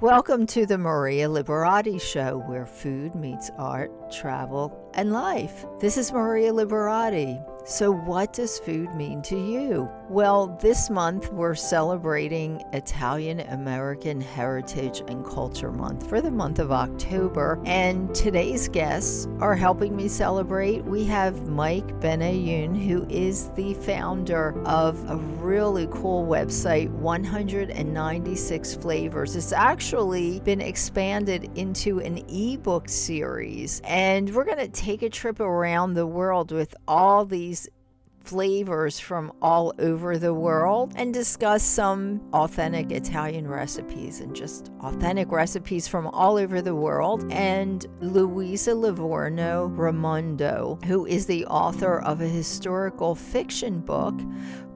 Welcome to the Maria Liberati Show, where food meets art, travel, and life. This is Maria Liberati. So what does food mean to you? Well, this month we're celebrating Italian American Heritage and Culture Month for the month of October. And today's guests are helping me celebrate. We have Mike Benayoun, who is the founder of a really cool website, 196 Flavors. It's actually been expanded into an ebook series. And we're going to take a trip around the world with all these flavors from all over the world and discuss some authentic Italian recipes and just authentic recipes from all over the world. And Luisa Livorno Raimondo, who is the author of a historical fiction book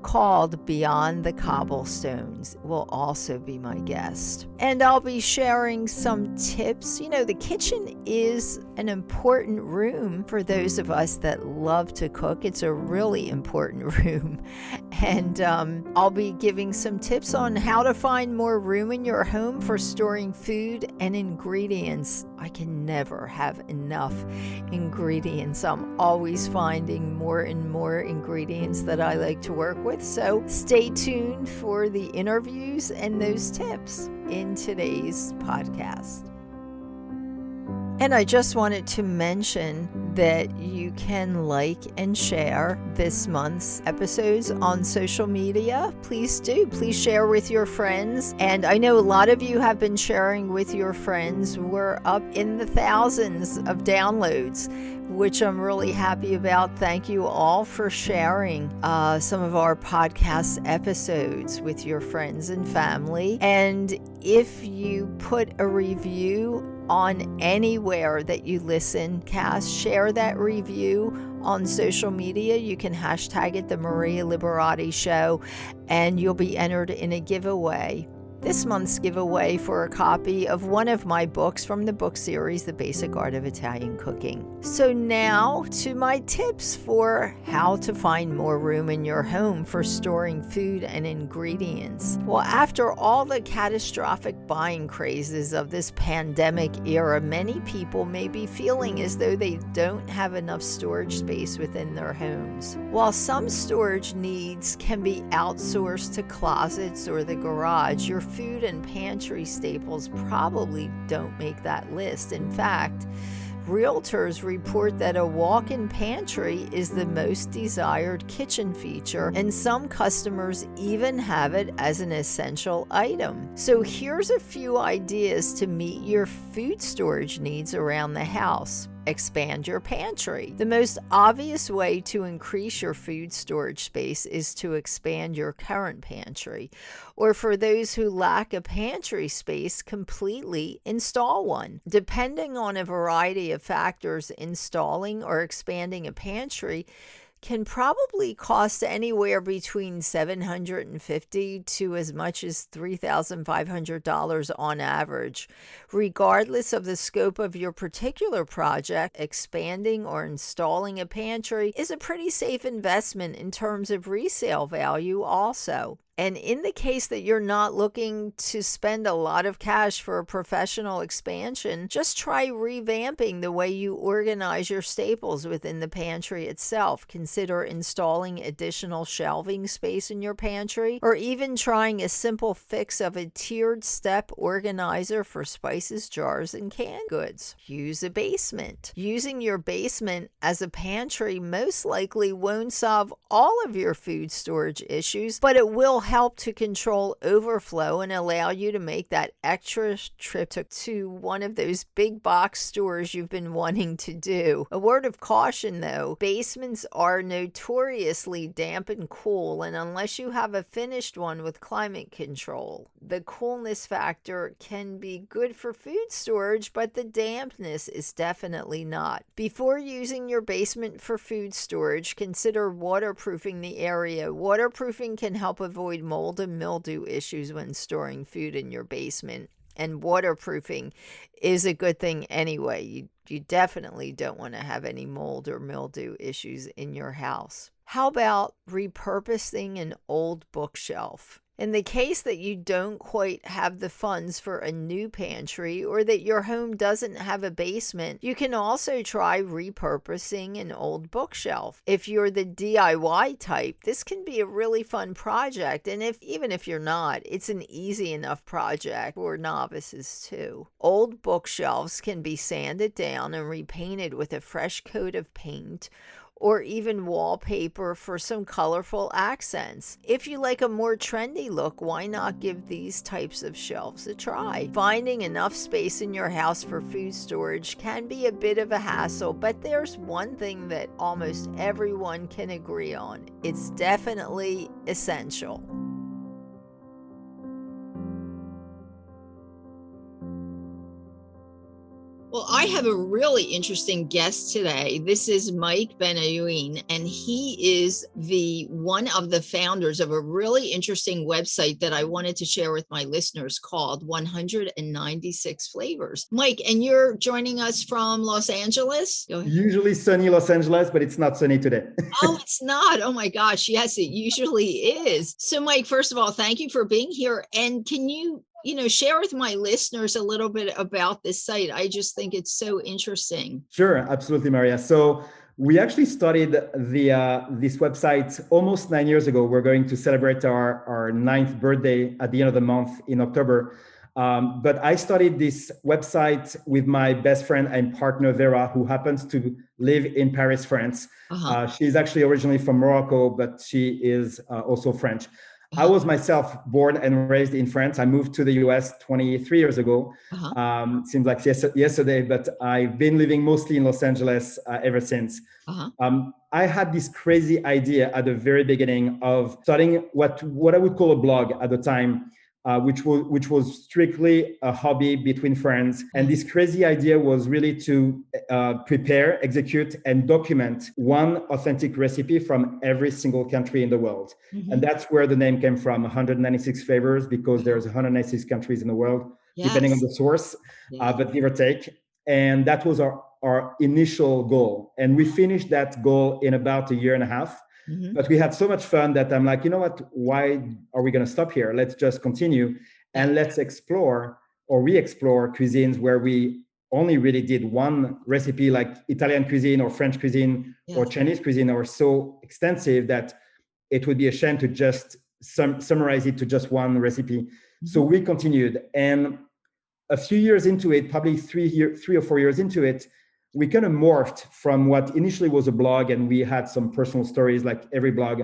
called Beyond the Cobblestones, will also be my guest. And I'll be sharing some tips. You know, the kitchen is an important room for those of us that love to cook. It's a really important room. And I'll be giving some tips on how to find more room in your home for storing food and ingredients. I can never have enough ingredients. I'm always finding more and more ingredients that I like to work with. So stay tuned for the interviews and those tips in today's podcast. And I just wanted to mention that you can like and share this month's episodes on social media. Please do. Please share with your friends. And I know a lot of you have been sharing with your friends. We're up in the thousands of downloads, which I'm really happy about. Thank you all for sharing some of our podcast episodes with your friends and family. And if you put a review on anywhere that you listen, share that review on social media. You can hashtag it the Maria Liberati Show, and you'll be entered in a giveaway. This month's giveaway for a copy of one of my books from the book series, The Basic Art of Italian Cooking. So now to my tips for how to find more room in your home for storing food and ingredients. Well, after all the catastrophic buying crazes of this pandemic era, many people may be feeling as though they don't have enough storage space within their homes. While some storage needs can be outsourced to closets or the garage, your food and pantry staples probably don't make that list. In fact, realtors report that a walk-in pantry is the most desired kitchen feature, and some customers even have it as an essential item. So here's a few ideas to meet your food storage needs around the house. Expand your pantry. The most obvious way to increase your food storage space is to expand your current pantry. Or for those who lack a pantry space, completely install one. Depending on a variety of factors, installing or expanding a pantry can probably cost anywhere between $750 to as much as $3,500 on average. Regardless of the scope of your particular project, expanding or installing a pantry is a pretty safe investment in terms of resale value also. And in the case that you're not looking to spend a lot of cash for a professional expansion, just try revamping the way you organize your staples within the pantry itself. Consider installing additional shelving space in your pantry, or even trying a simple fix of a tiered step organizer for spices, jars, and canned goods. Use a basement. Using your basement as a pantry most likely won't solve all of your food storage issues, but it will help to control overflow and allow you to make that extra trip to one of those big box stores you've been wanting to do. A word of caution though, basements are notoriously damp and cool, and unless you have a finished one with climate control, the coolness factor can be good for food storage, but the dampness is definitely not. Before using your basement for food storage, consider waterproofing the area. Waterproofing can help avoid mold and mildew issues when storing food in your basement. And waterproofing is a good thing anyway. You definitely don't want to have any mold or mildew issues in your house. How about repurposing an old bookshelf? In the case that you don't quite have the funds for a new pantry or that your home doesn't have a basement, you can also try repurposing an old bookshelf. If you're the DIY type, this can be a really fun project, and even if you're not, it's an easy enough project for novices too. Old bookshelves can be sanded down and repainted with a fresh coat of paint or even wallpaper for some colorful accents. If you like a more trendy look, why not give these types of shelves a try? Finding enough space in your house for food storage can be a bit of a hassle, but there's one thing that almost everyone can agree on. It's definitely essential. Well, I have a really interesting guest today. This is Mike Benayoun, and he is one of the founders of a really interesting website that I wanted to share with my listeners called 196 Flavors. Mike, and you're joining us from Los Angeles? Usually sunny Los Angeles, but it's not sunny today. Oh, it's not. Oh my gosh. Yes, it usually is. So, Mike, first of all, thank you for being here. And can you share with my listeners a little bit about this site? I just think it's so interesting. Sure, absolutely, Maria. So we actually started this website almost 9 years ago. We're going to celebrate our 9th birthday at the end of the month in October. But I started this website with my best friend and partner, Vera, who happens to live in Paris, France. She's actually originally from Morocco, but she is also French. I was myself born and raised in France. I moved to the US 23 years ago. Seems like yesterday, but I've been living mostly in Los Angeles ever since. I had this crazy idea at the very beginning of starting what I would call a blog at the time, which was strictly a hobby between friends. And this crazy idea was really to prepare, execute, and document one authentic recipe from every single country in the world. And that's where the name came from, 196 flavors, because there's 196 countries in the world, depending on the source, but give or take. And that was our initial goal. And we finished that goal in about a year and a half. But we had so much fun that I'm like, you know what, why are we going to stop here? Let's just continue and let's explore or re-explore cuisines where we only really did one recipe, like Italian cuisine or French cuisine or Chinese cuisine, are so extensive that it would be a shame to just summarize it to just one recipe. So we continued, and a few years into it, probably 3 or 4 years into it, we kind of morphed from what initially was a blog, and we had some personal stories like every blog,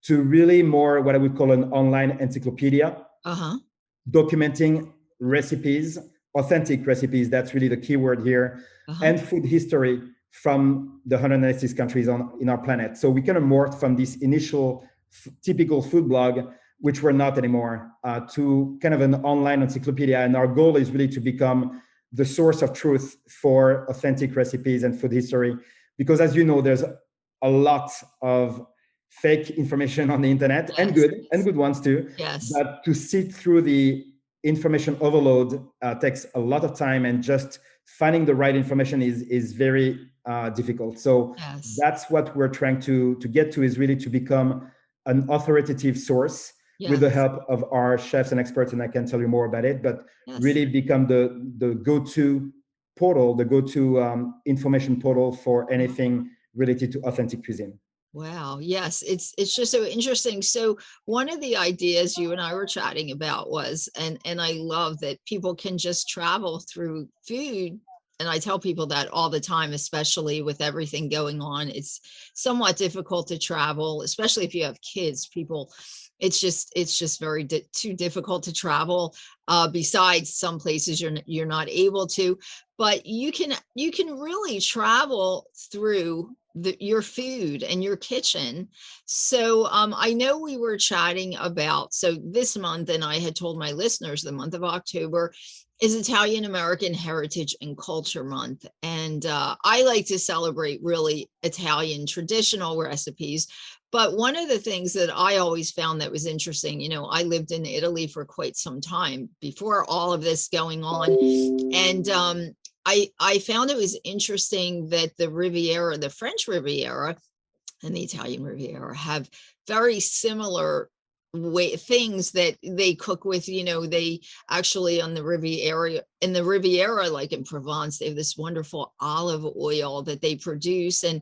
to really more what I would call an online encyclopedia, documenting recipes, authentic recipes. That's really the key word here, and food history from the 196 countries in our planet. So we kind of morphed from this initial typical food blog, which we're not anymore, to kind of an online encyclopedia. And our goal is really to become the source of truth for authentic recipes and food history. Because as you know, there's a lot of fake information on the internet, and good ones too. But to sit through the information overload takes a lot of time, and just finding the right information is very difficult. So that's what we're trying to get to, is really to become an authoritative source with the help of our chefs and experts, and I can tell you more about it, but really become the go-to portal, the go-to information portal for anything related to authentic cuisine. Wow. Yes. It's just so interesting. So one of the ideas you and I were chatting about was, and I love that people can just travel through food. And I tell people that all the time, especially with everything going on. It's somewhat difficult to travel, especially if you have kids. It's just very too difficult to travel. Besides some places you're not able to, but you can really travel through your food and your kitchen. So I know we were chatting about, so this month, and I had told my listeners, the month of October is Italian American Heritage and Culture Month. And I like to celebrate really Italian traditional recipes. But one of the things that I always found that was interesting, I lived in Italy for quite some time before all of this going on. And I found it was interesting that the Riviera, the French Riviera and the Italian Riviera, have very similar way things that they cook with. They actually on the Riviera, like in Provence, they have this wonderful olive oil that they produce. And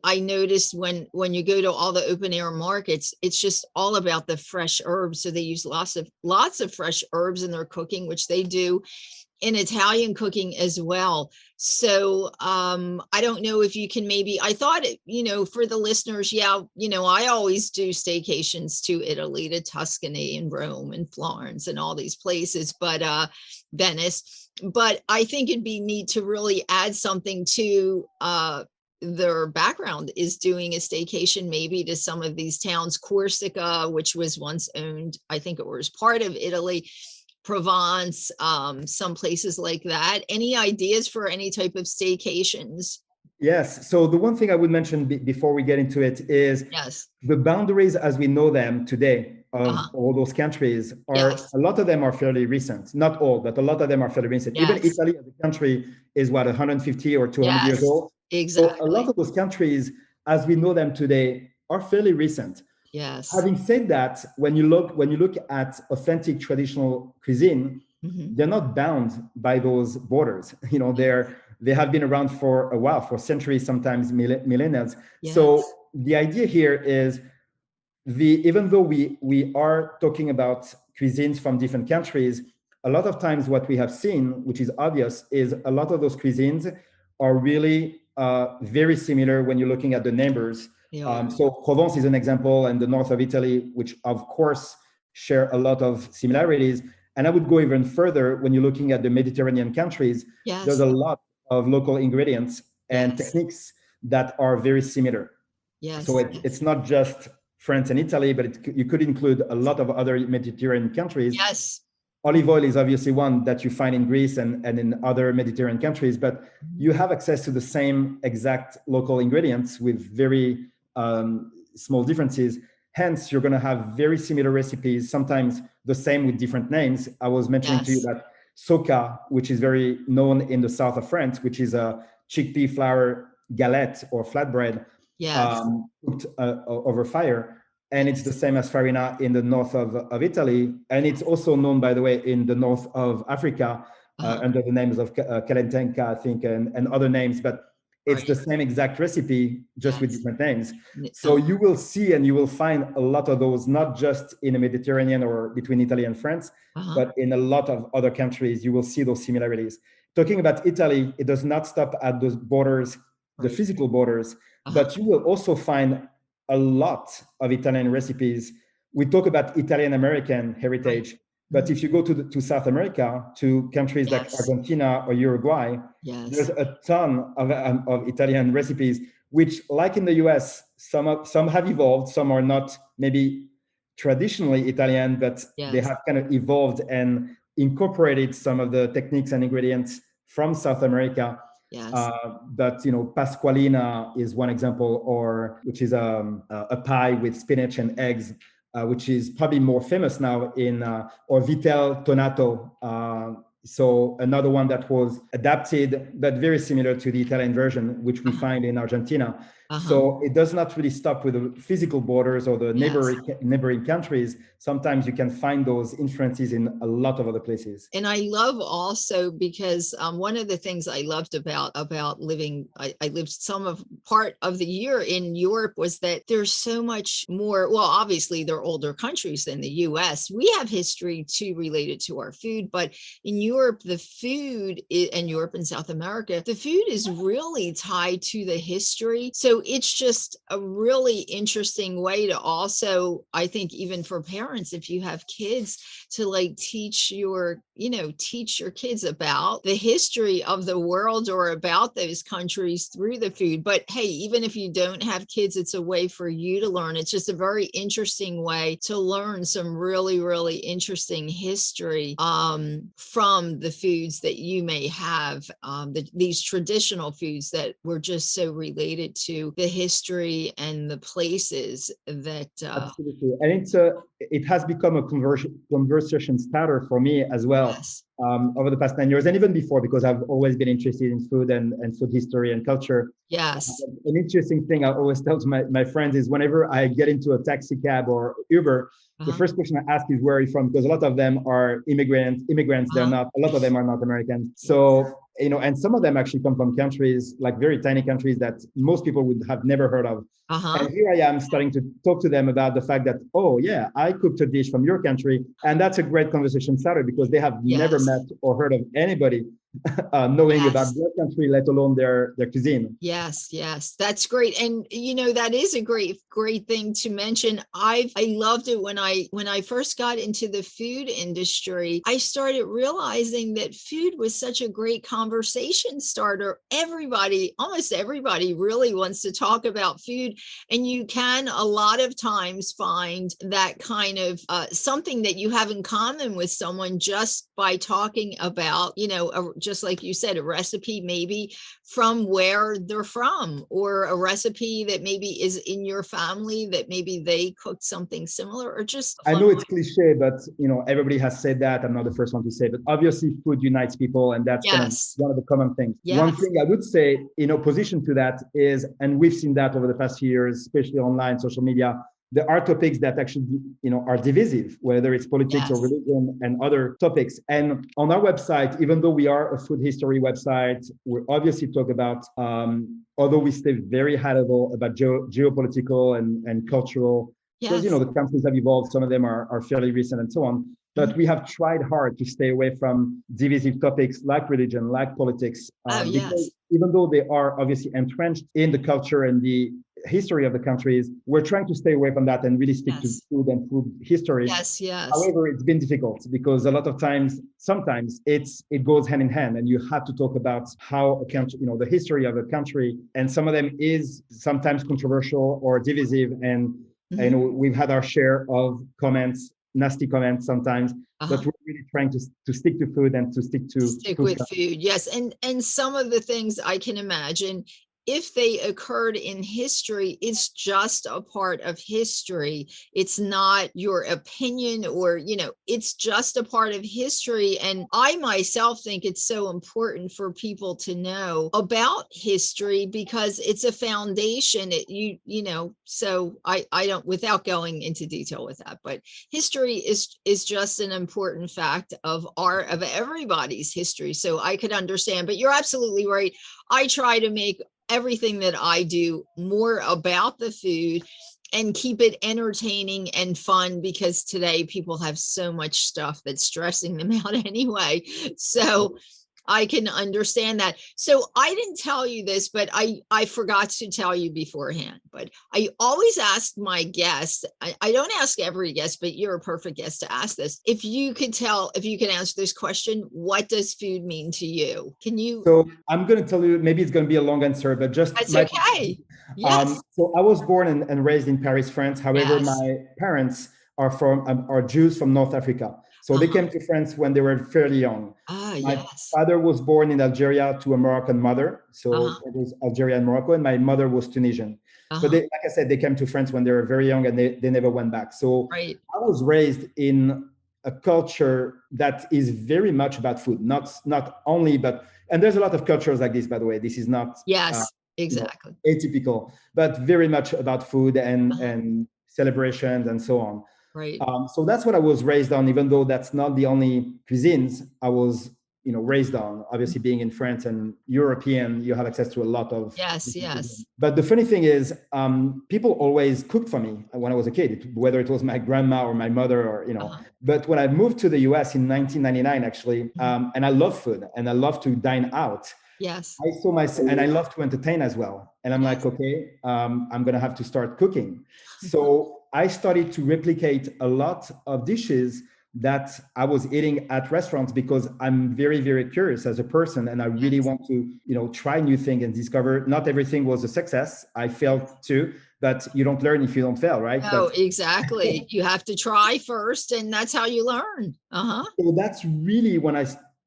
I noticed when you go to all the open air markets, it's just all about the fresh herbs. So they use lots of fresh herbs in their cooking, which they do in Italian cooking as well. So I don't know if you can maybe, I thought, for the listeners, I always do staycations to Italy, to Tuscany and Rome and Florence and all these places, but Venice. But I think it'd be neat to really add something to their background, is doing a staycation maybe to some of these towns. Corsica, which was once owned, I think it was part of Italy, Provence, some places like that. Any ideas for any type of staycations? Yes. So the one thing I would mention before we get into it is Yes. the boundaries as we know them today of Uh-huh. all those countries Yes. a lot of them are fairly recent. Not all, but a lot of them are fairly recent. Even Yes. Italy as a country is 150 or 200 years Yes, old. So a lot exactly. of those countries as we know them today are fairly recent. Yes. Having said that, when you look at authentic traditional cuisine, Mhm. they're not bound by those borders. They have been around for a while, for centuries, sometimes millennia. Yes. So the idea here is even though we are talking about cuisines from different countries, a lot of times what we have seen, which is obvious, is a lot of those cuisines are really very similar when you're looking at the neighbors. Yeah. So Provence is an example, and the north of Italy, which of course share a lot of similarities. And I would go even further when you're looking at the Mediterranean countries. Yes. There's a lot of local ingredients and Yes. techniques that are very similar. Yes. So it's not just France and Italy, but you could include a lot of other Mediterranean countries. Yes. Olive oil is obviously one that you find in Greece and in other Mediterranean countries, but you have access to the same exact local ingredients with very small differences. Hence, you're going to have very similar recipes, sometimes the same with different names. I was mentioning to you that soca, which is very known in the south of France, which is a chickpea flour galette or flatbread, cooked over fire. And it's the same as farina in the north of Italy. And it's also known, by the way, in the north of Africa under the names of kalentenka, I think, and other names. But it's the same exact recipe, just with different names. So you will see and you will find a lot of those, not just in the Mediterranean or between Italy and France, but in a lot of other countries, you will see those similarities. Talking about Italy, it does not stop at those borders, the physical borders, but you will also find a lot of Italian recipes. We talk about Italian American heritage, but if you go to South America, to countries like Argentina or Uruguay, there's a ton of Italian recipes, which, like in the US, some have evolved, some are not maybe traditionally Italian, but they have kind of evolved and incorporated some of the techniques and ingredients from South America. But Pasqualina is one example, which is a pie with spinach and eggs, which is probably more famous now or Vitel Tonato. So another one that was adapted, but very similar to the Italian version, which we find in Argentina. So it does not really stop with the physical borders or the neighboring countries. Sometimes you can find those influences in a lot of other places. And I love also because one of the things I loved about living, I lived part of the year in Europe, was that there's so much more. Well, obviously they're older countries than the US. We have history too related to our food, but in Europe, the food, and Europe and South America, the food is really tied to the history. So it's just a really interesting way to also, I think, even for parents, if you have kids, to like teach your kids about the history of the world or about those countries through the food. But hey, even if you don't have kids, it's a way for you to learn. It's just a very interesting way to learn some really, really interesting history from the foods that you may have, these traditional foods that we're just so related to the history and the places that, Absolutely. And it has become a conversation starter for me as well, yes, over the past 9 years, and even before, because I've always been interested in food and food history and culture. yes, An interesting thing I always tell to my friends is whenever I get into a taxi cab or Uber, the uh-huh, first question I ask is where are you from? Because a lot of them are immigrants. They're uh-huh, not, a lot of them are not Americans. yes, So, and some of them actually come from countries, like very tiny countries that most people would have never heard of. uh-huh, And here I am starting to talk to them about the fact that, oh yeah, I cooked a dish from your country. And that's a great conversation starter because they have never yes, met or heard of anybody knowing about yes. their country, let alone their cuisine. Yes, yes, that's great. And that is a great thing to mention. I loved it when I first got into the food industry. I started realizing that food was such a great conversation starter. Almost everybody really wants to talk about food, and you can a lot of times find that kind of something that you have in common with someone just by talking about, just like you said, a recipe maybe from where they're from, or a recipe that maybe is in your family that maybe they cooked something similar, or just a I fun know way. it's cliche, but everybody has said that. I'm not the first one to say, but obviously food unites people, and that's kind of Yes, one of the common things. One yes, thing I would say in opposition to that is, and we've seen that over the past few years, especially online, social media, there are topics that actually, are divisive, whether it's politics or yes, religion and other topics. And on our website, even though we are a food history website, we obviously talk about, although we stay very high level about geopolitical and cultural, because yes. the countries have evolved, some of them are fairly recent and so on, Mhm. but we have tried hard to stay away from divisive topics like religion, like politics, Oh, because yes, even though they are obviously entrenched in the culture and the history of the countries, we're trying to stay away from that and really stick to yes, food and food history. yes, yes, However, it's been difficult because a lot of times, sometimes it goes hand in hand, and you have to talk about how a country, the history of a country, and some of them is sometimes controversial or divisive, and mhm, we've had our share of comments, nasty comments sometimes, uh-huh. but we're really trying to stick to food and to stick to Stick food. with food, yes, and some of the things I can imagine, if they occurred in history, it's just a part of history. It's not your opinion, or, it's just a part of history. And I myself think it's so important for people to know about history because it's a foundation. So I don't, without going into detail with that, but history is just an important fact of everybody's history. So I could understand, but you're absolutely right. I try to make everything that I do more about the food and keep it entertaining and fun, because today people have so much stuff that's stressing them out anyway. So I can understand that. So I didn't tell you this, but I forgot to tell you beforehand. But I always ask my guests, I don't ask every guest, but you're a perfect guest to ask this. If you could answer this question, what does food mean to you? Can you? So I'm going to tell you, maybe it's going to be a long answer, but just That's my. okay. Yes. So I was born and raised in Paris, France. However, Yes. my parents are Jews from North Africa. So they Uh-huh. came to France when they were fairly young. Ah, My yes. father was born in Algeria to a Moroccan mother. So Uh-huh. it was Algeria and Morocco, and my mother was Tunisian. But Uh-huh. like I said, they came to France when they were very young, and they never went back. So Right. I was raised in a culture that is very much about food, not only, but, and there's a lot of cultures like this, by the way. This is not uh, Yes, you know exactly. atypical, but very much about food and Uh-huh. celebrations and so on. Right. So that's what I was raised on, even though that's not the only cuisines I was raised on. Obviously, being in France and European, you have access to a lot of Yes, different cuisine. yes. But the funny thing is, people always cooked for me when I was a kid, whether it was my grandma or my mother, or Uh-huh. But when I moved to the US in 1999, actually, Mhm. and I love food and I love to dine out, Yes. I saw myself, and I love to entertain as well. And I'm like, Yes. okay, I'm gonna have to start cooking. So I started to replicate a lot of dishes that I was eating at restaurants because I'm very, very curious as a person, and I really Yes. want to, try new things and discover. Not everything was a success. I failed too, but you don't learn if you don't fail, right? No, But exactly. You have to try first, and that's how you learn. Uh-huh. so that's really when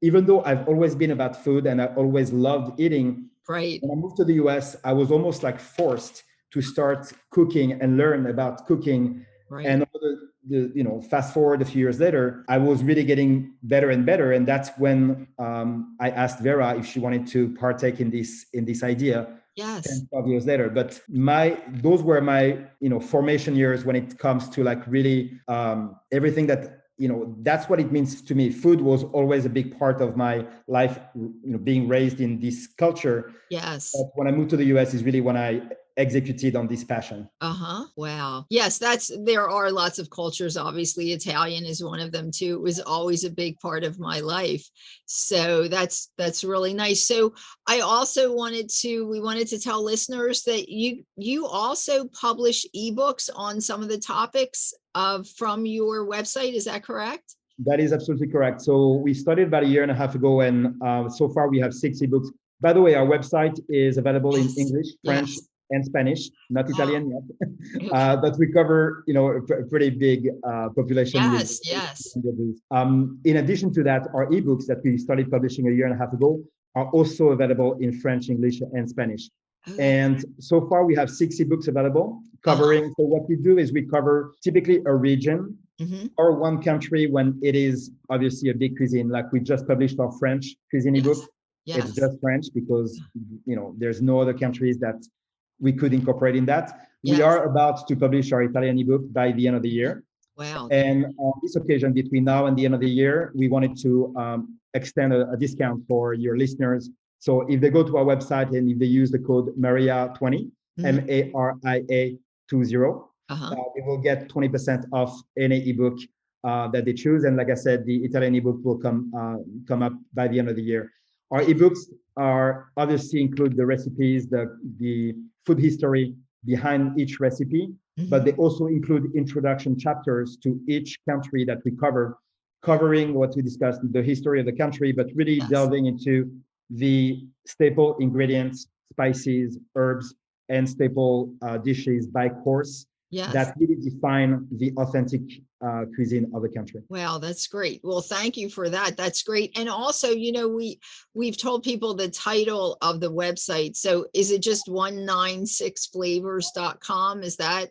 even though I've always been about food and I always loved eating, Right. When I moved to the US, I was almost like forced to start cooking and learn about cooking. Right. And over fast forward a few years later, I was really getting better and better. And that's when I asked Vera if she wanted to partake in this idea. Yes. 10, 12 years later. But those were my, formation years when it comes to like really everything that, that's what it means to me. Food was always a big part of my life, being raised in this culture. Yes. But when I moved to the US is really when I executed on this passion. Wow. Yes, there are lots of cultures. Obviously, Italian is one of them too. It was always a big part of my life. So that's really nice. So we wanted to tell listeners that you also publish ebooks on some of the topics from your website. Is that correct? That is absolutely correct. So we started about a year and a half ago, and so far we have 6 ebooks. By the way, our website is available in English, French, and Spanish, not Italian yet, but we cover, a pretty big population. Yes. In addition to that, our ebooks that we started publishing a year and a half ago are also available in French, English, and Spanish. And so far we have 6 ebooks available covering. So what we do is we cover typically a region or one country when it is obviously a big cuisine. Like we just published our French cuisine ebook. It's just French because, there's no other countries that we could incorporate in that. We are about to publish our Italian ebook by the end of the year. Wow. And on this occasion, between now and the end of the year, we wanted to extend a discount for your listeners. So if they go to our website and if they use the code Maria20, MARIA20, they will get 20% off any ebook that they choose. And like I said, the Italian ebook will come up by the end of the year. Our ebooks are obviously include the recipes, the food history behind each recipe, but they also include introduction chapters to each country that we cover, covering what we discussed, the history of the country, but really delving into the staple ingredients, spices, herbs, and staple dishes by course that really define the authentic cuisine of the country. Wow, that's great. Well, thank you for that. That's great. And also, we've told people the title of the website. So is it just 196flavors.com? Is that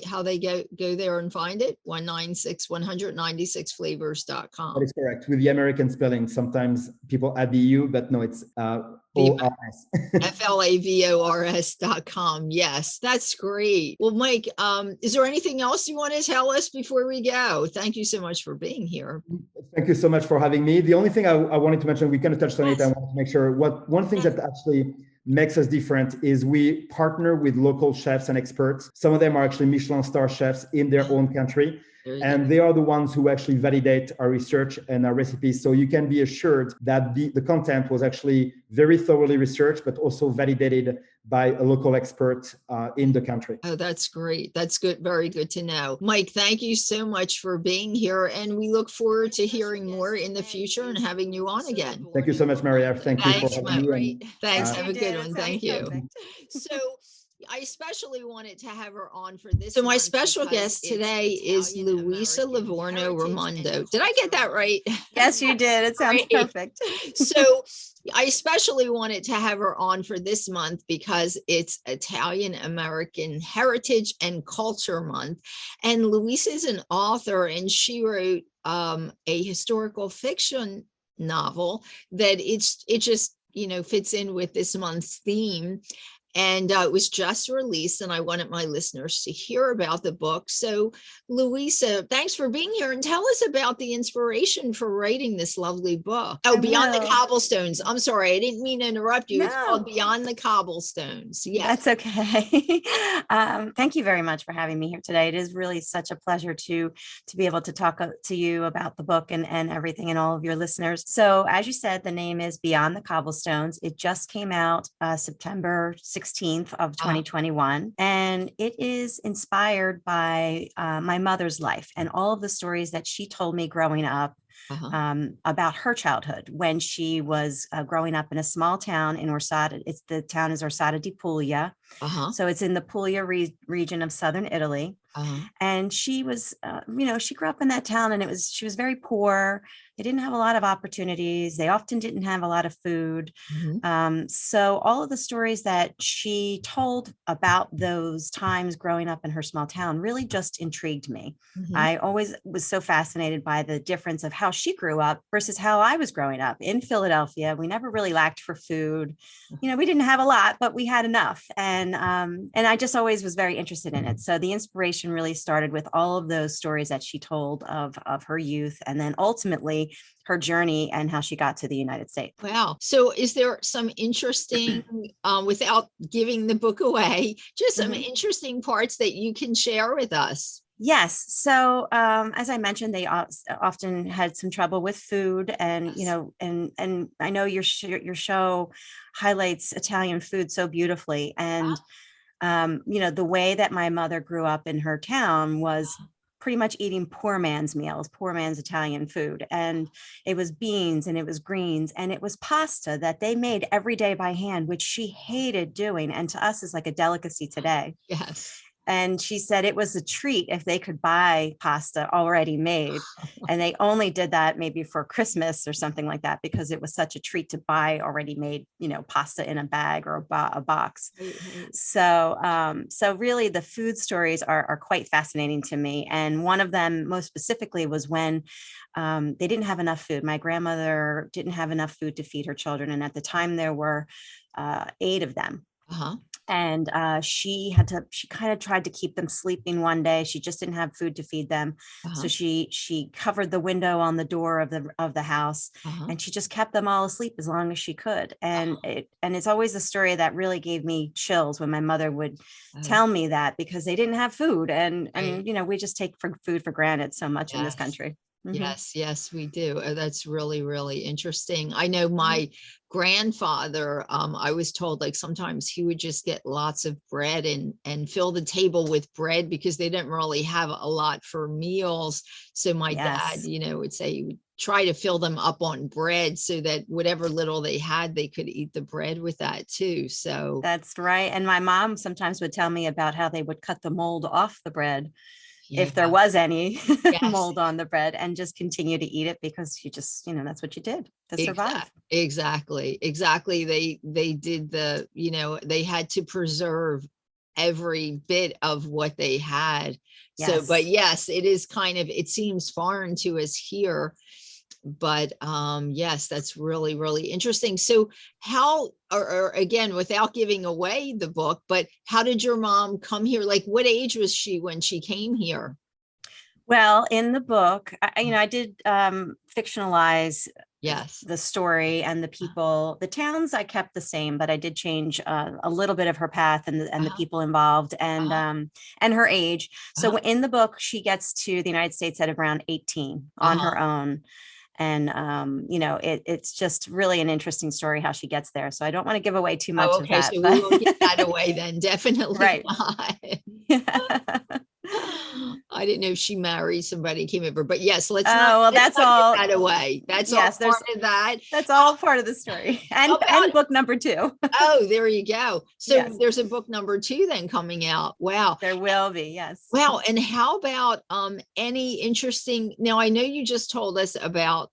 how they go there and find it? 196flavors.com. That is correct. With the American spelling, sometimes people add the U, but no, it's ORS. FLAVORS.com. Yes, that's great. Well, Mike, is there anything else you want to tell us before we go? Thank you so much for being here. Thank you so much for having me. The only thing I wanted to mention, we kind of touched on it. I want to make sure one thing that actually makes us different is we partner with local chefs and experts. Some of them are actually Michelin star chefs in their own country. And they are the ones who actually validate our research and our recipes. So you can be assured that the content was actually very thoroughly researched, but also validated by a local expert in the country. Oh, that's great. That's good. Very good to know. Mike, thank you so much for being here. And we look forward to hearing more in the future and having you on again. Thank you so much, Maria. Thank you for having me. Thanks. Have a good one. Thank you. So I especially wanted to have her on for this. So my special guest today is Luisa Livorno Raimondo. Did I get that right? Yes, you did. It sounds perfect. So I especially wanted to have her on for this month because it's Italian American Heritage and Culture Month. And Luisa is an author, and she wrote a historical fiction novel that it just fits in with this month's theme. And it was just released, and I wanted my listeners to hear about the book. So, Luisa, thanks for being here, and tell us about the inspiration for writing this lovely book. Oh, Beyond the Cobblestones. I'm sorry, I didn't mean to interrupt you. No. It's called Beyond the Cobblestones. Yeah, that's okay. Thank you very much for having me here today. It is really such a pleasure to be able to talk to you about the book and everything, and all of your listeners. So, as you said, the name is Beyond the Cobblestones. It just came out September 16th of 2021. And it is inspired by my mother's life and all of the stories that she told me growing up about her childhood when she was growing up in a small town in Orsata. The town is Orsata di Puglia. So it's in the Puglia region of southern Italy. And she was, she grew up in that town, and she was very poor. They didn't have a lot of opportunities. They often didn't have a lot of food. So all of the stories that she told about those times growing up in her small town really just intrigued me. I always was so fascinated by the difference of how she grew up versus how I was growing up in Philadelphia. We never really lacked for food. We didn't have a lot, but we had enough. And I just always was very interested in it. So the inspiration really started with all of those stories that she told of her youth, and then ultimately her journey and how she got to the United States. Wow. So is there some interesting, without giving the book away, just some interesting parts that you can share with us? Yes. So as I mentioned, they often had some trouble with food, and and I know your show highlights Italian food so beautifully. And the way that my mother grew up in her town was pretty much eating poor man's meals, poor man's Italian food. And it was beans, and it was greens, and it was pasta that they made every day by hand, which she hated doing. And to us is like a delicacy today. Yes. And she said it was a treat if they could buy pasta already made. And they only did that maybe for Christmas or something like that, because it was such a treat to buy already made, pasta in a bag or a box. So really the food stories are quite fascinating to me. And one of them most specifically was when they didn't have enough food. My grandmother didn't have enough food to feed her children. And at the time there were 8 of them. And she kind of tried to keep them sleeping one day. She just didn't have food to feed them. So she covered the window on the door of the house, and she just kept them all asleep as long as she could. And it's always a story that really gave me chills when my mother would tell me that, because they didn't have food. And we just take food for granted so much in this country. Yes, we do. That's really, really interesting. I know my grandfather, I was told, like, sometimes he would just get lots of bread and fill the table with bread because they didn't really have a lot for meals. So my dad, would say he would try to fill them up on bread so that whatever little they had, they could eat the bread with that too. So that's right. And my mom sometimes would tell me about how they would cut the mold off the bread, if there was any mold on the bread, and just continue to eat it because you just, that's what you did to survive. Exactly. They did they had to preserve every bit of what they had. So, but yes, it is it seems foreign to us here. But yes, that's really, really interesting. So how, or again, without giving away the book, but how did your mom come here? Like, what age was she when she came here? Well, in the book, I did fictionalize the story and the people. The towns I kept the same, but I did change a little bit of her path and the people involved, and her age. So in the book, she gets to the United States at around 18 on her own. And, it's just really an interesting story how she gets there. So I don't want to give away too much of that. So we won't give that away then. Definitely right. not. I didn't know if she married somebody, came over, but yes, let's give that away. That's all part of that. That's all part of the story. And book number 2. Oh, there you go. So there's a book number 2 then coming out. Wow. There will be. Yes. Wow. And how about any interesting, now I know you just told us about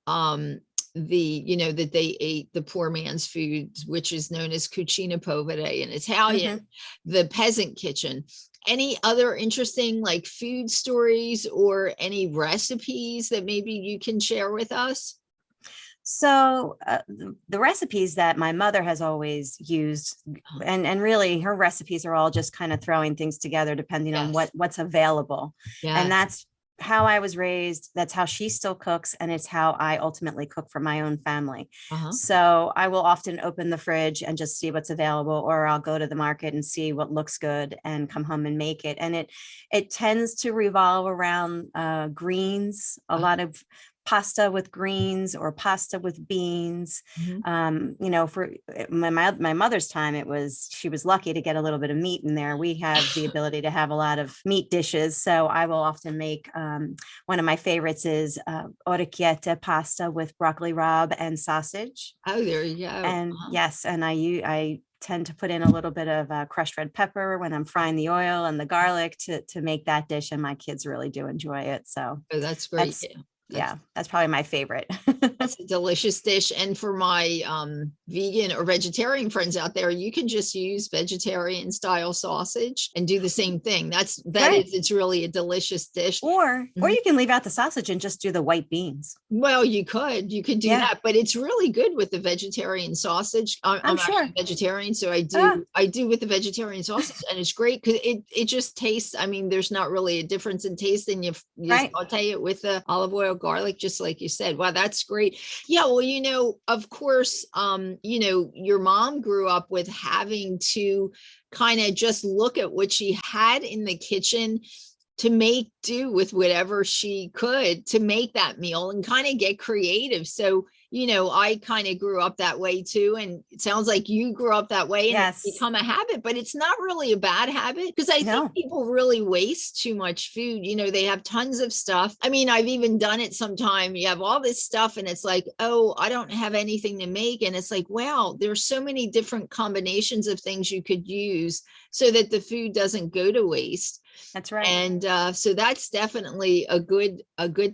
that they ate the poor man's food, which is known as cucina povera in Italian, the peasant kitchen. Any other interesting like food stories or any recipes that maybe you can share with us? So the recipes that my mother has always used, and really her recipes are all just kind of throwing things together depending on what's available. And that's how I was raised. That's how she still cooks. And it's how I ultimately cook for my own family. So I will often open the fridge and just see what's available, or I'll go to the market and see what looks good and come home and make it. And it tends to revolve around greens, a lot of pasta with greens or pasta with beans. Mhm. For my mother's time, she was lucky to get a little bit of meat in there. We have the ability to have a lot of meat dishes. So I will often make, one of my favorites is orecchiette pasta with broccoli rabe and sausage. Oh, there you go. And yes, and I tend to put in a little bit of crushed red pepper when I'm frying the oil and the garlic to make that dish. And my kids really do enjoy it. So Oh, that's great. that's, That's that's probably my favorite. That's a delicious dish. And for my vegan or vegetarian friends out there, you can just use vegetarian style sausage and do the same thing. Right. It's really a delicious dish. Or Mhm. you can leave out the sausage and just do the white beans. Well, you could do Yeah. that, but it's really good with the vegetarian sausage. I'm sure. actually vegetarian, so I Ah. do with the vegetarian sausage, and it's great because it just tastes. I mean, there's not really a difference in taste, and you Right. saute it with the olive oil, garlic, just like you said. Wow, that's great. Yeah, well, of course, your mom grew up with having to kind of just look at what she had in the kitchen to make do with whatever she could to make that meal and kind of get creative. So, I kind of grew up that way too. And it sounds like you grew up that way and Yes. it's become a habit, but it's not really a bad habit because I No. think people really waste too much food. They have tons of stuff. I mean, I've even done it sometime. You have all this stuff and it's like, oh, I don't have anything to make. And it's like, wow, there's so many different combinations of things you could use so that the food doesn't go to waste. That's right. And so that's definitely a good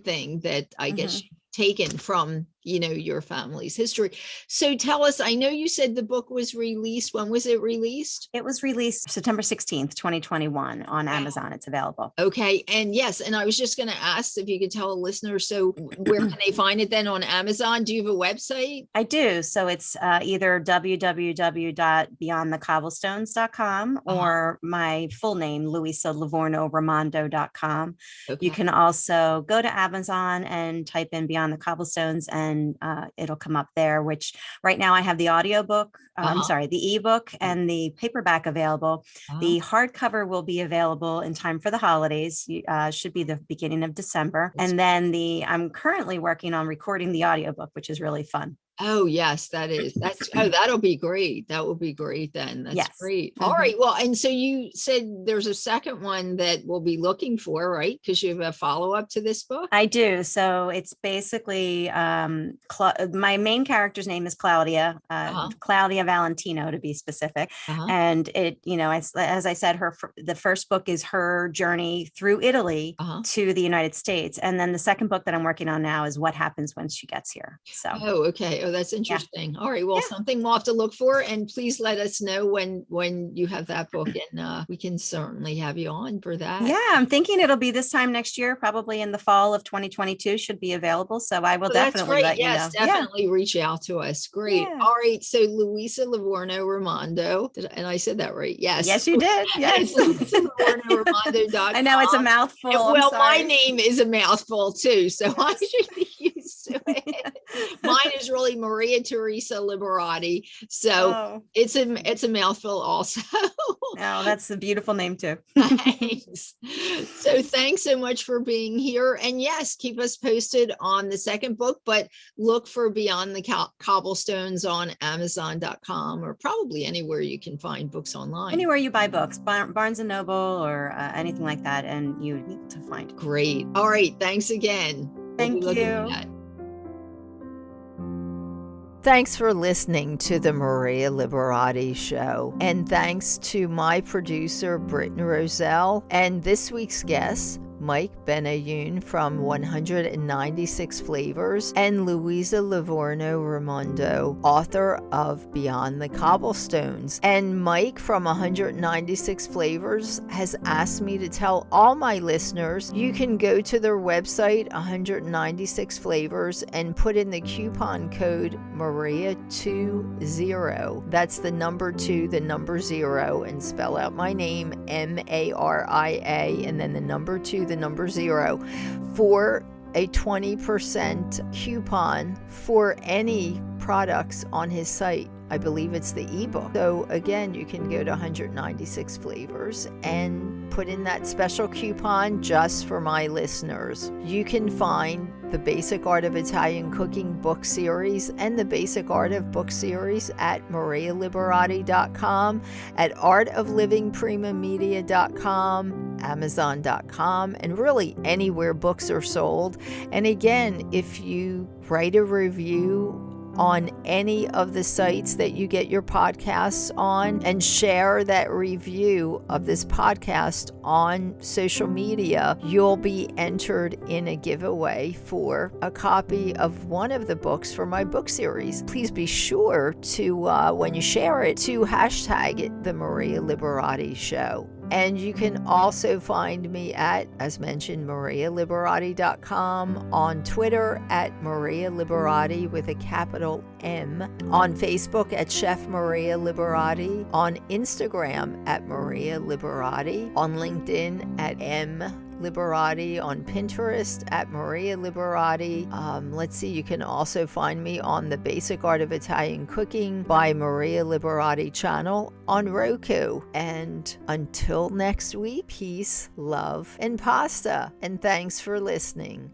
thing that I guess Mhm. you've taken from your family's history. So tell us, I know you said the book was released. When was it released? It was released September 16th, 2021 on Wow. Amazon. It's available. Okay. And yes, and I was just going to ask if you could tell a listener, so where can they find it then on Amazon? Do you have a website? I do. So it's either www.beyondthecobblestones.com or my full name, luisalivornoramondo.com. Okay. You can also go to Amazon and type in Beyond the Cobblestones and it'll come up there, which right now I have the audiobook, the ebook and the paperback available. The hardcover will be available in time for the holidays. Should be the beginning of December. That's And then I'm currently working on recording the audiobook, which is really fun. Oh, yes, that'll be great. That will be great then. That's Yes. great. Mhm. All right. Well, and so you said there's a second one that we'll be looking for, right? Because you have a follow-up to this book. I do. So it's basically my main character's name is Claudia, Claudia Valentino to be specific. And it, as I said, the first book is her journey through Italy to the United States. And then the second book that I'm working on now is what happens when she gets here. So. Oh, okay. Oh, that's interesting. All right. Well, something we'll have to look for, and please let us know when you have that book, and we can certainly have you on for that. Yeah, I'm thinking it'll be this time next year, probably in the fall of 2022 should be available. So I will definitely let you know. Yes, definitely reach out to us. Great. Yeah. All right. So Luisa Livorno Ramondo, and I said that right? Yes. Yes, you did. Yes. LuisaLivornoRamondo.com. I know it's a mouthful. Well, my name is a mouthful too, so I should be used to it. Mine is really Maria Teresa Liberati, so it's a mouthful also. No, that's a beautiful name too. Thanks. So thanks so much for being here, and yes, keep us posted on the second book, but look for Beyond the Cobblestones on Amazon.com or probably anywhere you can find books online. Anywhere you buy books, Barnes and Noble or anything like that, and you need to find. Great. All right. Thanks again. Thank you. Thanks for listening to the Maria Liberati Show. And thanks to my producer, Britton Roselle, and this week's guest, Mike Benayoun from 196 Flavors, and Luisa Livorno Ramondo, author of Beyond the Cobblestones. And Mike from 196 Flavors has asked me to tell all my listeners you can go to their website, 196 Flavors, and put in the coupon code Maria20. That's the number 2, the number 0, and spell out my name, MARIA, and then the number 2, the number 0, for a 20% coupon for any products on his site. I believe it's the ebook. So again, you can go to 196 Flavors and put in that special coupon just for my listeners. You can find the Basic Art of Italian Cooking book series and the Basic Art of book series at marialiberati.com, at artoflivingprimamedia.com, amazon.com, and really anywhere books are sold. And again, if you write a review on any of the sites that you get your podcasts on and share that review of this podcast on social media, you'll be entered in a giveaway for a copy of one of the books for my book series. Please be sure to, when you share it, to hashtag it The Maria Liberati Show. And you can also find me at, as mentioned, marialiberati.com, on Twitter at Maria Liberati with a capital M, on Facebook at Chef Maria Liberati, on Instagram at Maria Liberati, on LinkedIn at M Liberati, on Pinterest at Maria Liberati. Let's see, you can also find me on the Basic Art of Italian Cooking by Maria Liberati channel on Roku. And until next week, peace, love, and pasta. And thanks for listening.